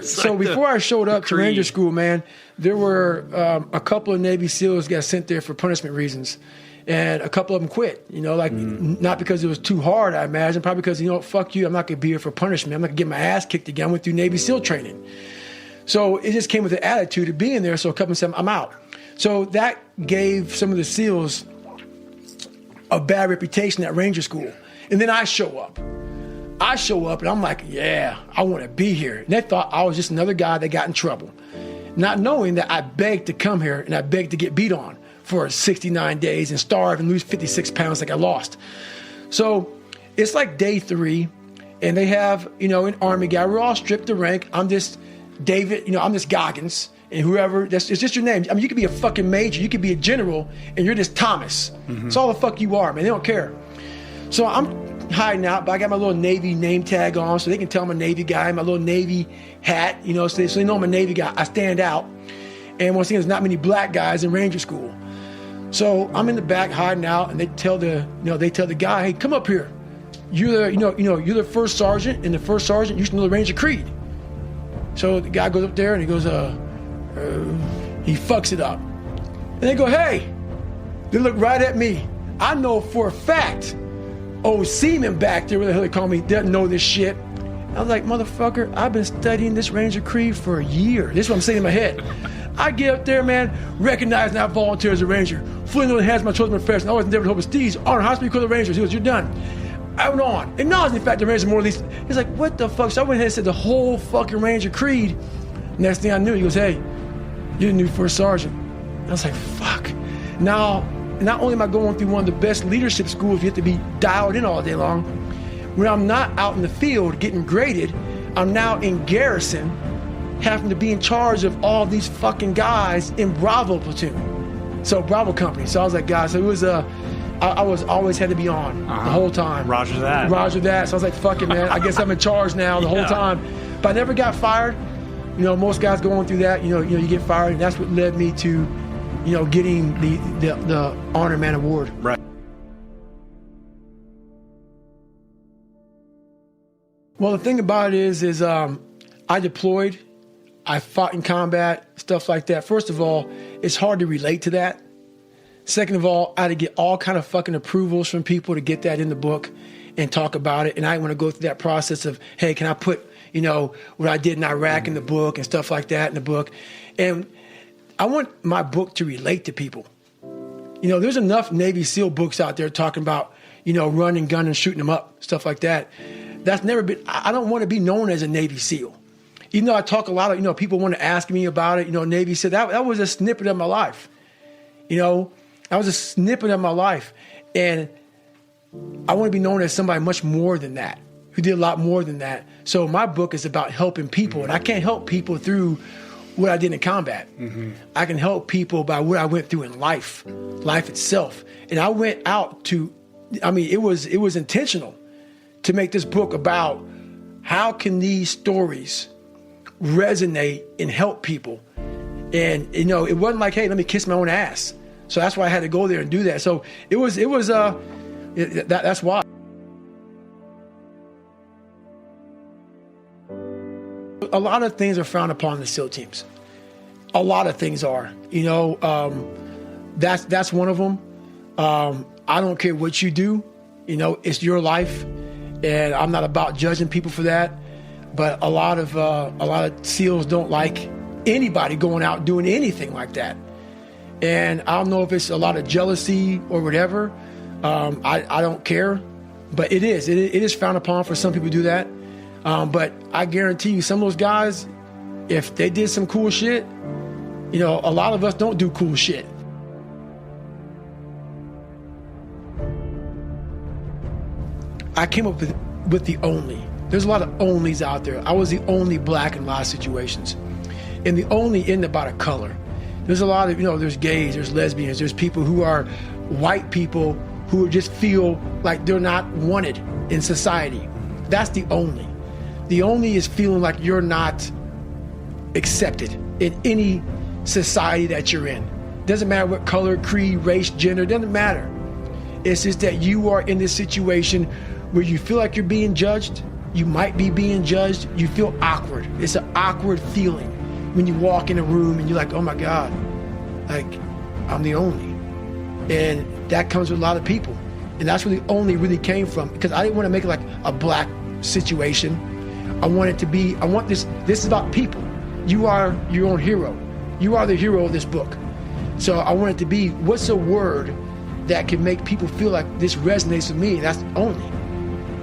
So before I showed up to Ranger School, man, there were a couple of Navy SEALs got sent there for punishment reasons. And a couple of them quit, not because it was too hard, I imagine, probably because, fuck you, I'm not going to be here for punishment. I'm not going to get my ass kicked again. I went through Navy SEAL training. So it just came with the attitude of being there. So a couple of them said, I'm out. So that gave some of the SEALs a bad reputation at Ranger School. And then I show up. And I'm like, yeah, I want to be here. And they thought I was just another guy that got in trouble, not knowing that I begged to come here and I begged to get beat on for 69 days and starve and lose 56 pounds like I lost. So it's like day 3, and they have, an Army guy. We're all stripped to rank. I'm this David, I'm this Goggins, and whoever, it's just your name. I mean, you could be a fucking major, you could be a general, and you're just Thomas. That's all the fuck you are, man. They don't care. So I'm hiding out, but I got my little Navy name tag on, so they can tell I'm a Navy guy, my little Navy hat, so they know I'm a Navy guy. I stand out. And once again, there's not many black guys in Ranger School. So I'm in the back hiding out, and they tell the guy, "Hey, come up here. You're the first sergeant, and the first sergeant you should know the Ranger Creed." So the guy goes up there and he goes, he fucks it up. And they go, "Hey," they look right at me. I know for a fact, old seaman back there, where the hell they call me, doesn't know this shit. I was like, motherfucker, I've been studying this Ranger Creed for a year. This is what I'm saying in my head. I get up there, man, recognize and I volunteer as a Ranger. Fully know the hands of my chosen profession. I always endeavored to hope of steeds. Honor, hospital, call the Rangers. He goes, "You're done." I went on. Acknowledging the fact the Rangers are more of these. He's like, "What the fuck?" So I went ahead and said the whole fucking Ranger Creed. Next thing I knew, he goes, "Hey, you're the new first sergeant." I was like, fuck. Now, not only am I going through one of the best leadership schools, you have to be dialed in all day long. When I'm not out in the field getting graded, I'm now in garrison, having to be in charge of all these fucking guys in Bravo platoon. So Bravo company. So I was like, guys, so it was I was always had to be on the whole time. Roger that. Roger that. So I was like, fuck it, man. I guess I'm in charge now the whole time. But I never got fired. Most guys going through that, you get fired, and that's what led me to, getting the Honor Man Award. Right. Well, the thing about it is I deployed, I fought in combat, stuff like that. First of all, it's hard to relate to that. Second of all, I had to get all kind of fucking approvals from people to get that in the book and talk about it. And I want to go through that process of, hey, can I put, what I did in Iraq in the book and stuff like that in the book. And I want my book to relate to people. There's enough Navy SEAL books out there talking about, running, gunning, shooting them up, stuff like that. That's never been, I don't want to be known as a Navy SEAL. Even though I talk a lot of, people want to ask me about it, Navy SEAL, that was a snippet of my life. That was a snippet of my life. And I want to be known as somebody much more than that, who did a lot more than that. So my book is about helping people, and I can't help people through what I did in combat. I can help people by what I went through in life itself. And I went out to, it was intentional to make this book about how can these stories resonate and help people. And, it wasn't like, hey, let me kiss my own ass. So that's why I had to go there and do that. So that's why. A lot of things are frowned upon in the SEAL teams. A lot of things are, that's one of them. I don't care what you do, it's your life, and I'm not about judging people for that. But a lot of SEALs don't like anybody going out doing anything like that. And I don't know if it's a lot of jealousy or whatever. I don't care, but it is frowned upon for some people to do that. But I guarantee you, some of those guys, if they did some cool shit, a lot of us don't do cool shit. I came up with the only. There's a lot of onlys out there. I was the only black in a lot of situations. And the only isn't about a color. There's a lot of, there's gays, there's lesbians, there's people who are white people who just feel like they're not wanted in society. That's the only. The only is feeling like you're not accepted in any society that you're in. Doesn't matter what color, creed, race, gender, doesn't matter. It's just that you are in this situation where you feel like you're being judged, you might be being judged, you feel awkward. It's an awkward feeling when you walk in a room and you're like, oh my God, like I'm the only. And that comes with a lot of people. And that's where the only really came from, because I didn't want to make it like a black situation. I want this is about people. You are your own hero. You are the hero of this book. So I want it to be, what's a word that can make people feel like this resonates with me? That's only.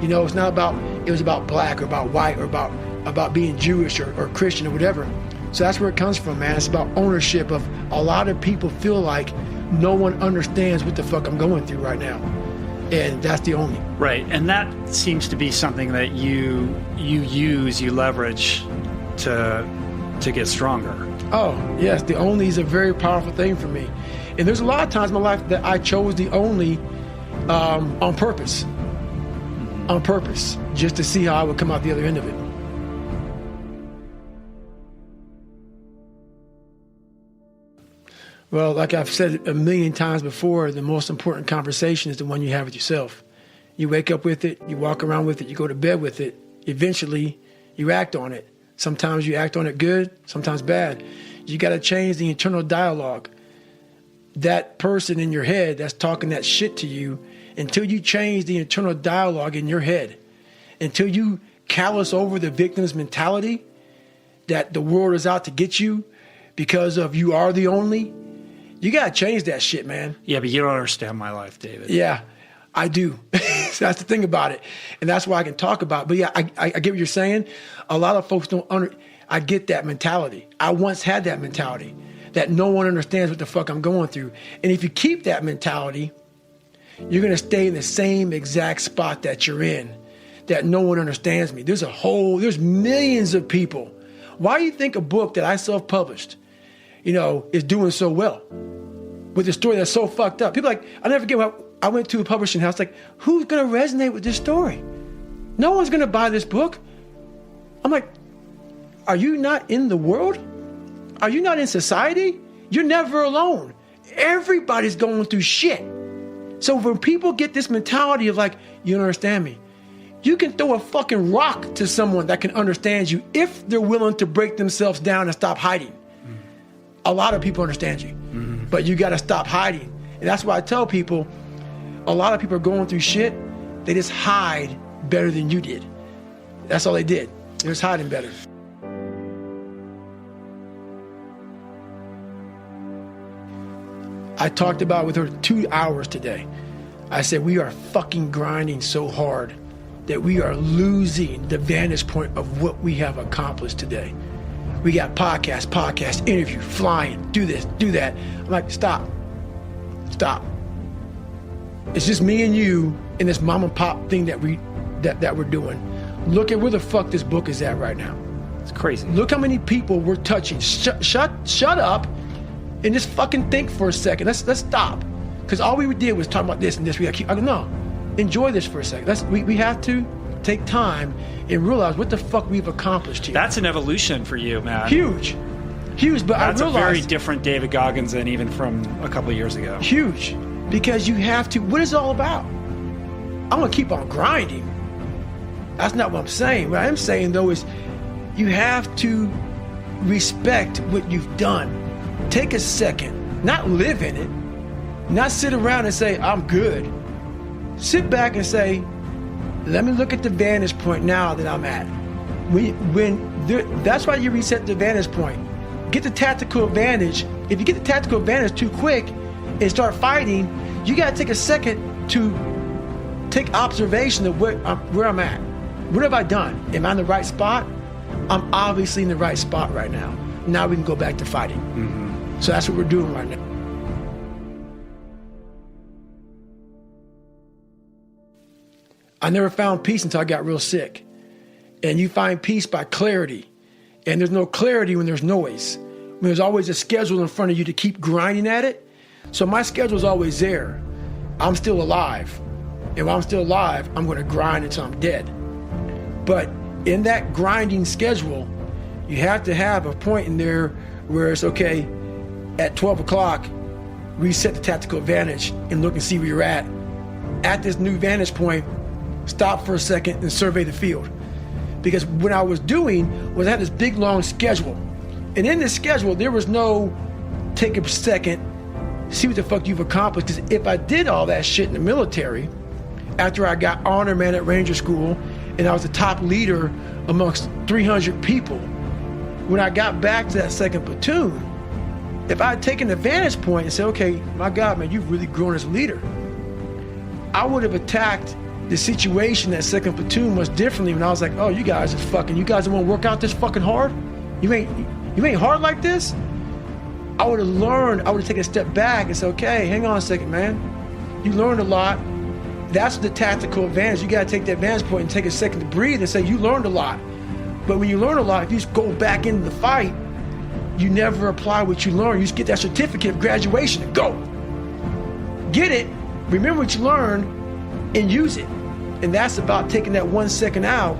You know, it's not about, it was about black or about white or about being Jewish or Christian or whatever. So that's where it comes from, man. It's about ownership of, a lot of people feel like no one understands what the fuck I'm going through right now. And that's the only. Right, and that seems to be something that you leverage to get stronger. Oh, yes, the only is a very powerful thing for me. And there's a lot of times in my life that I chose the only on purpose. On purpose, just to see how I would come out the other end of it. Well, like I've said a million times before, the most important conversation is the one you have with yourself. You wake up with it, you walk around with it, you go to bed with it. Eventually, you act on it. Sometimes you act on it good, sometimes bad. You got to change the internal dialogue. That person in your head that's talking that shit to you, until you change the internal dialogue in your head, until you callous over the victim's mentality that the world is out to get you because of you are the only, you got to change that shit, man. Yeah, but you don't understand my life, David. Yeah, I do. So that's the thing about it. And that's why I can talk about it. But yeah, I get what you're saying. A lot of folks I get that mentality. I once had that mentality that no one understands what the fuck I'm going through. And if you keep that mentality, you're going to stay in the same exact spot that you're in, that no one understands me. There's millions of people. Why do you think a book that I self-published, is doing so well with a story that's so fucked up? People I never forget when I went to a publishing house, like, who's going to resonate with this story? No one's going to buy this book. I'm like, are you not in the world? Are you not in society? You're never alone. Everybody's going through shit. So when people get this mentality of like, you don't understand me, you can throw a fucking rock to someone that can understand you if they're willing to break themselves down and stop hiding. Mm-hmm. A lot of people understand you, but you got to stop hiding. And that's why I tell people, a lot of people are going through shit. They just hide better than you did. That's all they did. They was hiding better. I talked about with her 2 hours today. I said, we are fucking grinding so hard that we are losing the vantage point of what we have accomplished today. We got podcast, interview, flying, do this, do that. I'm like, stop. It's just me and you in this mom and pop thing that we're doing. Look at where the fuck this book is at right now. It's crazy. Look how many people we're touching. Shut up. And just fucking think for a second. Let's stop. Because all we did was talk about this and this. We got to keep. I go, no, enjoy this for a second. We have to take time and realize what the fuck we've accomplished here. That's an evolution for you, man. Huge. But that's I realized, a very different David Goggins than even from a couple of years ago. Huge. Because you have to. What is it all about? I'm going to keep on grinding. That's not what I'm saying. What I am saying, though, is you have to respect what you've done. Take a second, not live in it, not sit around and say, I'm good. Sit back and say, let me look at the vantage point now that I'm at. That's why you reset the vantage point. Get the tactical advantage. If you get the tactical advantage too quick and start fighting, you got to take a second to take observation of where I'm at. What have I done? Am I in the right spot? I'm obviously in the right spot right now. Now we can go back to fighting. Mm-hmm. So that's what we're doing right now. I never found peace until I got real sick. And you find peace by clarity. And there's no clarity when there's noise. When there's always a schedule in front of you to keep grinding at it. So my schedule is always there. I'm still alive. And while I'm still alive, I'm going to grind until I'm dead. But in that grinding schedule, you have to have a point in there where it's okay, at 12 o'clock, reset the tactical advantage and look and see where you're at. At this new vantage point, stop for a second and survey the field. Because what I was doing was I had this big long schedule. And in this schedule, there was no take a second, see what the fuck you've accomplished. Because if I did all that shit in the military, after I got honor man at Ranger School, and I was the top leader amongst 300 people, when I got back to that second platoon, if I had taken the vantage point and said, okay, my God, man, you've really grown as a leader, I would have attacked the situation, that second platoon, much differently when I was like, oh, you guys don't want to work out this fucking hard? You ain't hard like this? I would have taken a step back and said, okay, hang on a second, man. You learned a lot. That's the tactical advantage. You got to take that vantage point and take a second to breathe and say, you learned a lot. But when you learn a lot, if you just go back into the fight, you never apply what you learned. You just get that certificate of graduation and go. Get it, remember what you learned, and use it. And that's about taking that 1 second out,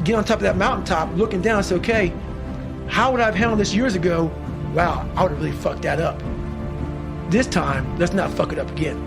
get on top of that mountaintop, looking down and say, okay, how would I have handled this years ago? Wow, I would have really fucked that up. This time, let's not fuck it up again.